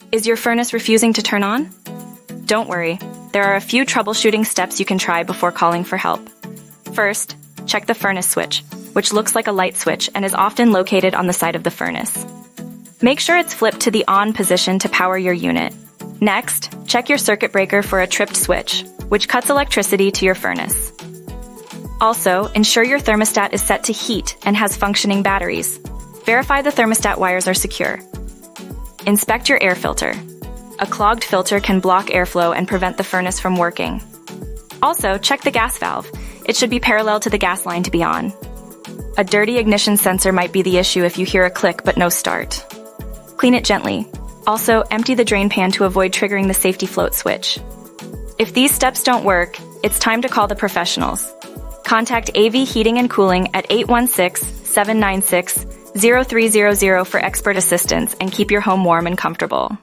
Is your furnace refusing to turn on? Don't worry, there are a few troubleshooting steps you can try before calling for help. First, check the furnace switch, which looks like a light switch and is often located on the side of the furnace. Make sure it's flipped to the on position to power your unit. Next, check your circuit breaker for a tripped switch, which cuts electricity to your furnace. Also, ensure your thermostat is set to heat and has functioning batteries. Verify the thermostat wires are secure. Inspect your air filter. A clogged filter can block airflow and prevent the furnace from working. Also, check the gas valve. It should be parallel to the gas line to be on. A dirty ignition sensor might be the issue if you hear a click but no start. Clean it gently. Also, empty the drain pan to avoid triggering the safety float switch. If these steps don't work, it's time to call the professionals. Contact AV Heating and Cooling at 816-796-0300 for expert assistance and keep your home warm and comfortable.